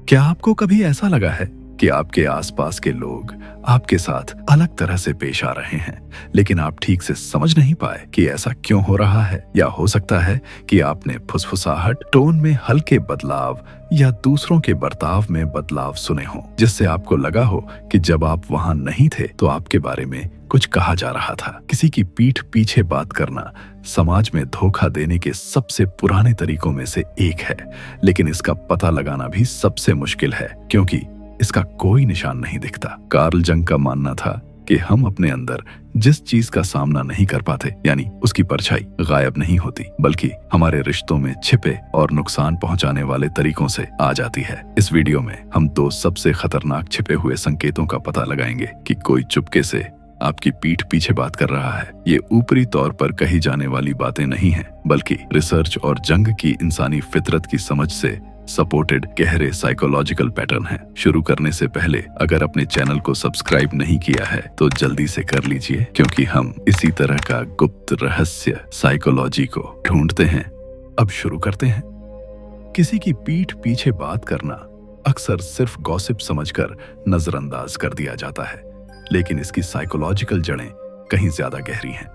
क्या आपको कभी ऐसा लगा है कि आपके आसपास के लोग आपके साथ अलग तरह से पेश आ रहे हैं, लेकिन आप ठीक से समझ नहीं पाए कि ऐसा क्यों हो रहा है? या हो सकता है कि आपने फुसफुसाहट, टोन में हल्के बदलाव या दूसरों के बर्ताव में बदलाव सुने हो, जिससे आपको लगा हो कि जब आप वहां नहीं थे तो आपके बारे में कुछ कहा जा रहा था। किसी की पीठ पीछे बात करना समाज में धोखा देने के सबसे पुराने तरीकों में से एक है, लेकिन इसका पता लगाना भी सबसे मुश्किल है क्योंकि इसका कोई निशान नहीं दिखता। कार्ल जंग का मानना था कि हम अपने अंदर जिस चीज का सामना नहीं कर पाते, यानी उसकी परछाई गायब नहीं होती, बल्कि हमारे रिश्तों में छिपे और नुकसान पहुंचाने वाले तरीकों से आ जाती है। इस वीडियो में हम दो सबसे खतरनाक छिपे हुए संकेतों का पता लगाएंगे कि कोई चुपके से आपकी पीठ पीछे बात कर रहा है। ये ऊपरी तौर पर कही जाने वाली बातें नहीं हैं, बल्कि रिसर्च और जंग की इंसानी फितरत की समझ से सपोर्टेड गहरे साइकोलॉजिकल पैटर्न है। शुरू करने से पहले अगर अपने चैनल को सब्सक्राइब नहीं किया है तो जल्दी से कर लीजिए, क्योंकि हम इसी तरह का गुप्त रहस्य साइकोलॉजी को ढूंढते हैं। अब शुरू करते हैं। किसी की पीठ पीछे बात करना अक्सर सिर्फ गॉसिप समझकर नजरअंदाज कर दिया जाता है, लेकिन इसकी साइकोलॉजिकल जड़ें कहीं ज्यादा गहरी हैं।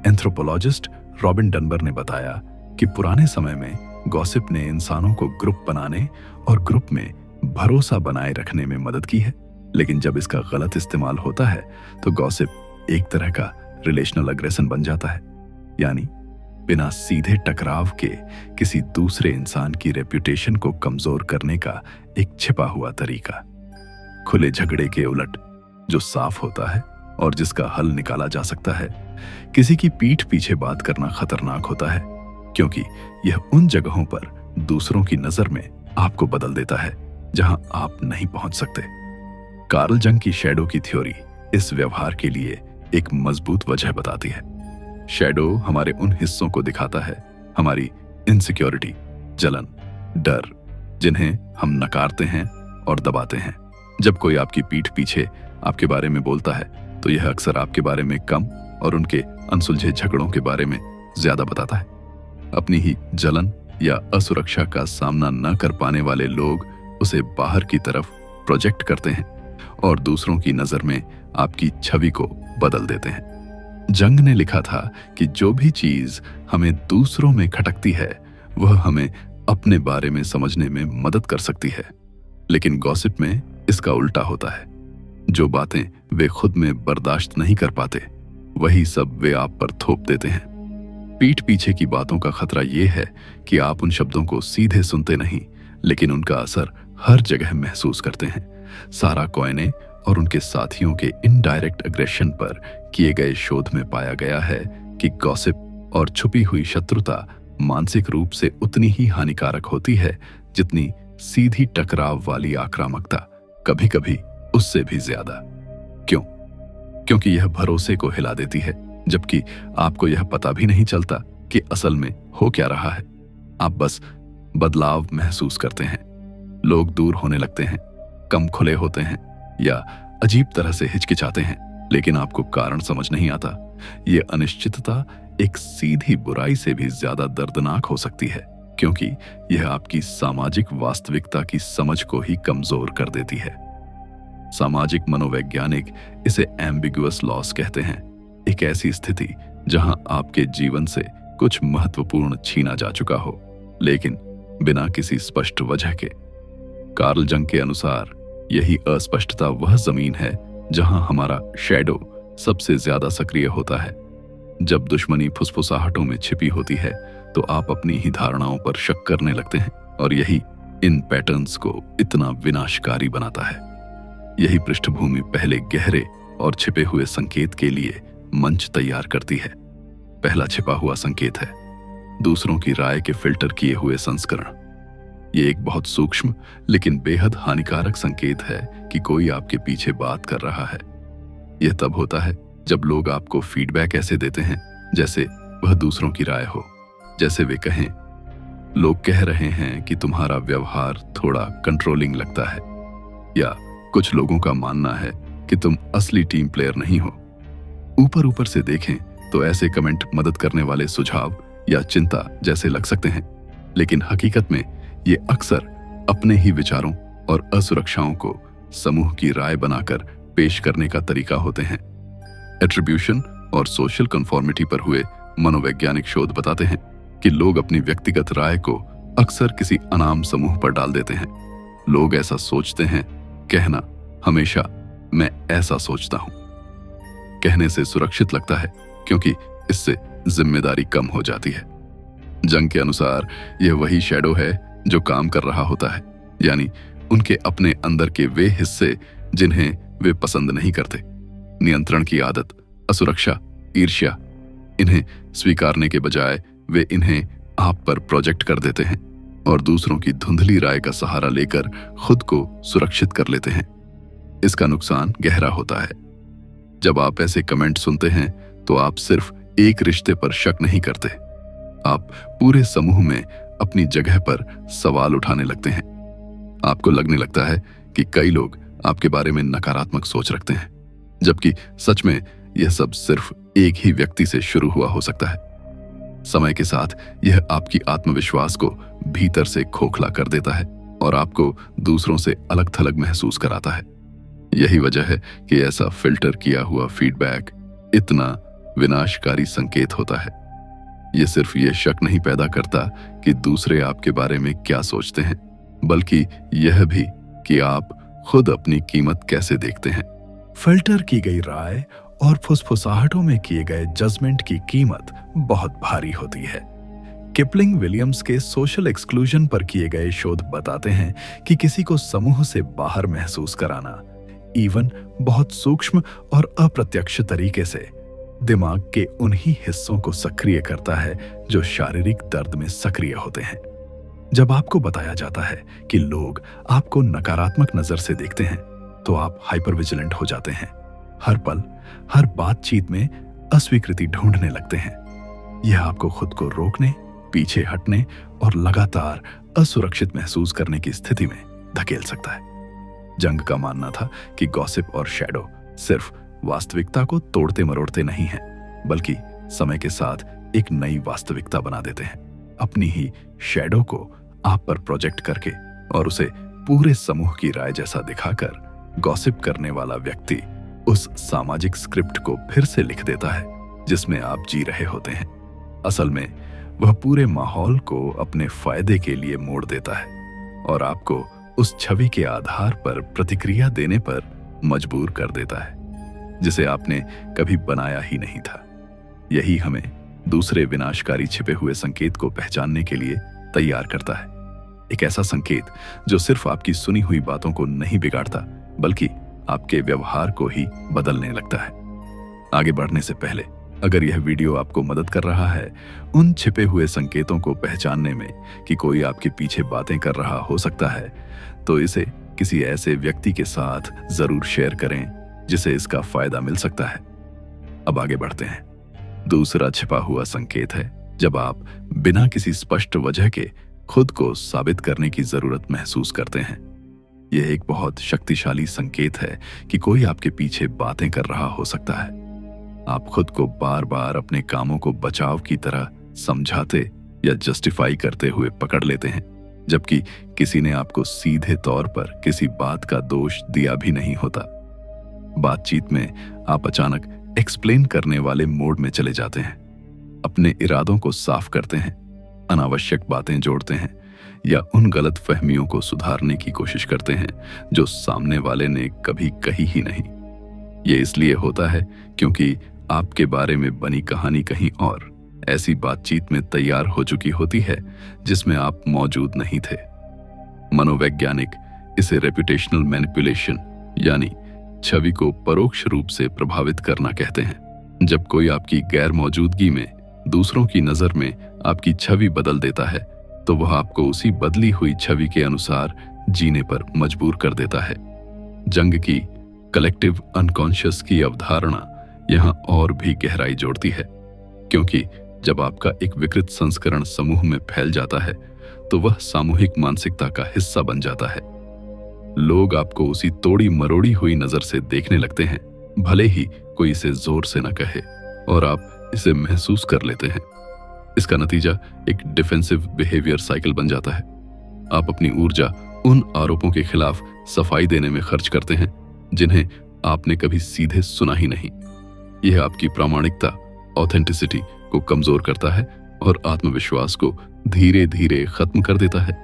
एंथ्रोपोलॉजिस्ट रॉबिन डनबर ने बताया कि पुराने समय में गॉसिप ने इंसानों को ग्रुप बनाने और ग्रुप में भरोसा बनाए रखने में मदद की है, लेकिन जब इसका गलत इस्तेमाल होता है तो गॉसिप एक तरह का रिलेशनल अग्रेशन बन जाता है, यानी बिना सीधे टकराव के किसी दूसरे इंसान की रेप्यूटेशन को कमजोर करने का एक छिपा हुआ तरीका। खुले झगड़े के उलट, जो साफ होता है और जिसका हल निकाला जा सकता है, किसी की पीठ पीछे बात करना खतरनाक होता है, क्योंकि यह उन जगहों पर दूसरों की नजर में आपको बदल देता है जहां आप नहीं पहुंच सकते। कार्ल जंग की शैडो की थ्योरी इस व्यवहार के लिए एक मजबूत वजह बताती है। शैडो हमारे उन हिस्सों को दिखाता है, हमारी इनसिक्योरिटी, जलन, डर, जिन्हें हम नकारते हैं और दबाते हैं। जब कोई आपकी पीठ पीछे आपके बारे में बोलता है तो यह अक्सर आपके बारे में कम और उनके अनसुलझे झगड़ों के बारे में ज्यादा बताता है। अपनी ही जलन या असुरक्षा का सामना न कर पाने वाले लोग उसे बाहर की तरफ प्रोजेक्ट करते हैं और दूसरों की नजर में आपकी छवि को बदल देते हैं। जंग ने लिखा था कि जो भी चीज हमें दूसरों में खटकती है वह हमें अपने बारे में समझने में मदद कर सकती है, लेकिन गॉसिप में इसका उल्टा होता है। जो बातें वे खुद में बर्दाश्त नहीं कर पाते, वही सब वे आप पर थोप देते हैं। पीठ पीछे की बातों का खतरा यह है कि आप उन शब्दों को सीधे सुनते नहीं, लेकिन उनका असर हर जगह महसूस करते हैं। सारा कोएने और उनके साथियों के इनडायरेक्ट अग्रेशन पर किए गए शोध में पाया गया है कि गॉसिप और छुपी हुई शत्रुता मानसिक रूप से उतनी ही हानिकारक होती है जितनी सीधी टकराव वाली आक्रामकता, कभी कभी उससे भी ज्यादा। क्यों? क्योंकि यह भरोसे को हिला देती है, जबकि आपको यह पता भी नहीं चलता कि असल में हो क्या रहा है। आप बस बदलाव महसूस करते हैं। लोग दूर होने लगते हैं, कम खुले होते हैं या अजीब तरह से हिचकिचाते हैं, लेकिन आपको कारण समझ नहीं आता। ये अनिश्चितता एक सीधी बुराई से भी ज्यादा दर्दनाक हो सकती है, क्योंकि यह आपकी सामाजिक वास्तविकता की समझ को ही कमजोर कर देती है। सामाजिक मनोवैज्ञानिक इसे एम्बिगुअस लॉस कहते हैं, एक ऐसी स्थिति जहां आपके जीवन से कुछ महत्वपूर्ण छीना जा चुका हो, लेकिन बिना किसी स्पष्ट वजह के। कार्ल जंग के अनुसार यही अस्पष्टता वह जमीन है जहां हमारा शैडो सबसे ज्यादा सक्रिय होता है। जब दुश्मनी फुसफुसाहटों में छिपी होती है तो आप अपनी ही धारणाओं पर शक करने लगते हैं, और यही इन पैटर्न्स को इतना विनाशकारी बनाता है। यही पृष्ठभूमि पहले गहरे और छिपे हुए संकेत के लिए मंच तैयार करती है। पहला छिपा हुआ संकेत है दूसरों की राय के फिल्टर किए हुए संस्करण। ये एक बहुत सूक्ष्म लेकिन बेहद हानिकारक संकेत है कि कोई आपके पीछे बात कर रहा है। यह तब होता है जब लोग आपको फीडबैक ऐसे देते हैं जैसे वह दूसरों की राय हो। जैसे वे कहें, लोग कह रहे हैं कि तुम्हारा व्यवहार थोड़ा कंट्रोलिंग लगता है, या कुछ लोगों का मानना है कि तुम असली टीम प्लेयर नहीं हो। ऊपर ऊपर से देखें तो ऐसे कमेंट मदद करने वाले सुझाव या चिंता जैसे लग सकते हैं, लेकिन हकीकत में ये अक्सर अपने ही विचारों और असुरक्षाओं को समूह की राय बनाकर पेश करने का तरीका होते हैं। एट्रीब्यूशन और सोशल कन्फॉर्मिटी पर हुए मनोवैज्ञानिक शोध बताते हैं कि लोग अपनी व्यक्तिगत राय को अक्सर किसी अनाम समूह पर डाल देते हैं। लोग ऐसा सोचते हैं, कहना हमेशा मैं ऐसा सोचता हूं कहने से सुरक्षित लगता है, क्योंकि इससे जिम्मेदारी कम हो जाती है। जंग के अनुसार यह वही शैडो है जो काम कर रहा होता है, यानी उनके अपने अंदर के वे हिस्से जिन्हें वे पसंद नहीं करते। नियंत्रण की आदत, असुरक्षा, ईर्ष्या, इन्हें स्वीकारने के बजाय वे इन्हें आप पर प्रोजेक्ट कर देते हैं और दूसरों की धुंधली राय का सहारा लेकर खुद को सुरक्षित कर लेते हैं। इसका नुकसान गहरा होता है। जब आप ऐसे कमेंट सुनते हैं तो आप सिर्फ एक रिश्ते पर शक नहीं करते, आप पूरे समूह में अपनी जगह पर सवाल उठाने लगते हैं। आपको लगने लगता है कि कई लोग आपके बारे में नकारात्मक सोच रखते हैं, जबकि सच में यह सब सिर्फ एक ही व्यक्ति से शुरू हुआ हो सकता है। समय के साथ यह आपकी आत्मविश्वास को भीतर से खोखला कर देता है और आपको दूसरों से अलग थलग महसूस कराता है। यही वजह है कि ऐसा फिल्टर किया हुआ फीडबैक इतना विनाशकारी संकेत होता है। यह सिर्फ ये शक नहीं पैदा करता कि दूसरे आपके बारे में क्या सोचते हैं, बल्कि यह भी कि आप खुद अपनी कीमत कैसे देखते हैं। फिल्टर की गई राय और फुसफुसाहटों में किए गए जजमेंट की कीमत बहुत भारी होती है। किपलिंग विलियम्स के सोशल एक्सक्लूजन पर किए गए शोध बताते हैं कि किसी को समूह से बाहर महसूस कराना, इवन बहुत सूक्ष्म और अप्रत्यक्ष तरीके से, दिमाग के उन्हीं हिस्सों को सक्रिय करता है जो शारीरिक दर्द में सक्रिय होते हैं। जब आपको बताया जाता है कि लोग आपको नकारात्मक नजर से देखते हैं, तो आप हाइपर विजिलेंट हो जाते हैं। हर पल, हर बातचीत में अस्वीकृति ढूंढने लगते हैं। यह आपको खुद को रोकने, पीछे हटने और लगातार असुरक्षित महसूस करने की स्थिति में धकेल सकता है। जंग का मानना था कि गॉसिप और शैडो सिर्फ वास्तविकता को तोड़ते मरोड़ते नहीं हैं, बल्कि समय के साथ एक नई वास्तविकता बना देते हैं। अपनी ही शैडो को आप पर प्रोजेक्ट करके और उसे पूरे समूह की राय जैसा दिखाकर गॉसिप करने वाला व्यक्ति उस सामाजिक स्क्रिप्ट को फिर से लिख देता है जिसमें आप जी रहे होते हैं। असल में वह पूरे माहौल को अपने फायदे के लिए मोड़ देता है और आपको उस छवि के आधार पर प्रतिक्रिया देने पर मजबूर कर देता है जिसे आपने कभी बनाया ही नहीं था। यही हमें दूसरे विनाशकारी छिपे हुए संकेत को पहचानने के लिए तैयार करता है। एक ऐसा संकेत जो सिर्फ आपकी सुनी हुई बातों को नहीं बिगाड़ता, बल्कि आपके व्यवहार को ही बदलने लगता है। आगे बढ़ने से पहले, अगर यह वीडियो आपको मदद कर रहा है उन छिपे हुए संकेतों को पहचानने में कि कोई आपके पीछे बातें कर रहा हो सकता है, तो इसे किसी ऐसे व्यक्ति के साथ जरूर शेयर करें जिसे इसका फायदा मिल सकता है। अब आगे बढ़ते हैं। दूसरा छिपा हुआ संकेत है जब आप बिना किसी स्पष्ट वजह के खुद को साबित करने की जरूरत महसूस करते हैं। यह एक बहुत शक्तिशाली संकेत है कि कोई आपके पीछे बातें कर रहा हो सकता है। आप खुद को बार बार अपने कामों को बचाव की तरह समझाते या जस्टिफाई करते हुए पकड़ लेते हैं, जबकि किसी ने आपको सीधे तौर पर किसी बात का दोष दिया भी नहीं होता। बातचीत में आप अचानक एक्सप्लेन करने वाले मोड में चले जाते हैं, अपने इरादों को साफ करते हैं, अनावश्यक बातें जोड़ते हैं या उन गलत फहमियों को सुधारने की कोशिश करते हैं जो सामने वाले ने कभी कही ही नहीं। ये इसलिए होता है क्योंकि आपके बारे में बनी कहानी कहीं और ऐसी बातचीत में तैयार हो चुकी होती है जिसमें आप मौजूद नहीं थे। मनोवैज्ञानिक इसे रेपुटेशनल मैनिपुलेशन यानी छवि को परोक्ष रूप से प्रभावित करना कहते हैं। जब कोई आपकी गैर मौजूदगी में दूसरों की नजर में आपकी छवि बदल देता है, तो वह आपको उसी बदली हुई छवि के अनुसार जीने पर मजबूर कर देता है। जंग की कलेक्टिव अनकॉन्शियस की अवधारणा यहाँ और भी गहराई जोड़ती है, क्योंकि जब आपका एक विकृत संस्करण समूह में फैल जाता है तो वह सामूहिक मानसिकता का हिस्सा बन जाता है। लोग आपको उसी तोड़ी मरोड़ी हुई नजर से देखने लगते हैं, भले ही कोई इसे जोर से न कहे, और आप इसे महसूस कर लेते हैं। इसका नतीजा एक डिफेंसिव बिहेवियर साइकिल बन जाता है। आप अपनी ऊर्जा उन आरोपों के खिलाफ सफाई देने में खर्च करते हैं जिन्हें आपने कभी सीधे सुना ही नहीं। यह आपकी प्रामाणिकता, ऑथेंटिसिटी को कमजोर करता है और आत्मविश्वास को धीरे धीरे खत्म कर देता है।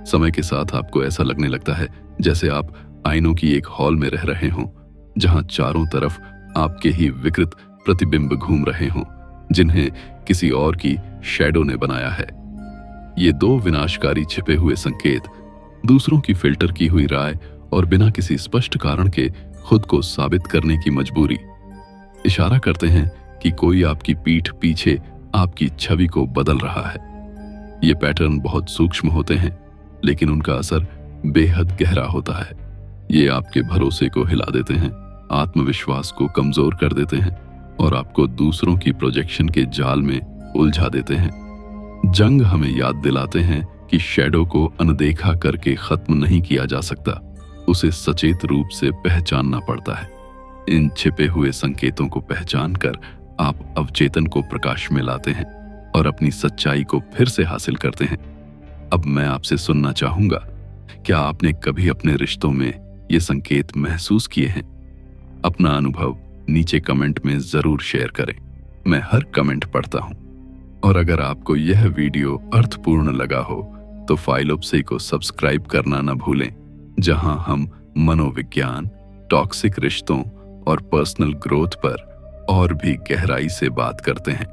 समय के साथ आपको ऐसा लगने लगता है जैसे आप आईनों की एक हॉल में रह रहे हों, जहां चारों तरफ आपके ही विकृत प्रतिबिंब घूम रहे हों, जिन्हें किसी और की शैडो ने बनाया है। ये दो विनाशकारी छिपे हुए संकेत, दूसरों की फिल्टर की हुई राय और बिना किसी स्पष्ट कारण के खुद को साबित करने की मजबूरी, इशारा करते हैं कि कोई आपकी पीठ पीछे आपकी छवि को बदल रहा है। ये पैटर्न बहुत सूक्ष्म होते हैं, लेकिन उनका असर बेहद गहरा होता है। ये आपके भरोसे को हिला देते हैं, आत्मविश्वास को कमजोर कर देते हैं और आपको दूसरों की प्रोजेक्शन के जाल में उलझा देते हैं। जंग हमें याद दिलाते हैं कि शैडो को अनदेखा करके खत्म नहीं किया जा सकता, उसे सचेत रूप से पहचानना पड़ता है। इन छिपे हुए संकेतों को पहचान कर आप अवचेतन को प्रकाश में लाते हैं और अपनी सच्चाई को फिर से हासिल करते हैं। अब मैं आपसे सुनना चाहूंगा, क्या आपने कभी अपने रिश्तों में ये संकेत महसूस किए हैं? अपना अनुभव नीचे कमेंट में जरूर शेयर करें, मैं हर कमेंट पढ़ता हूं। और अगर आपको यह वीडियो अर्थपूर्ण लगा हो तो फाइलोप्सी को सब्सक्राइब करना न भूलें, जहां हम मनोविज्ञान, टॉक्सिक रिश्तों और पर्सनल ग्रोथ पर और भी गहराई से बात करते हैं।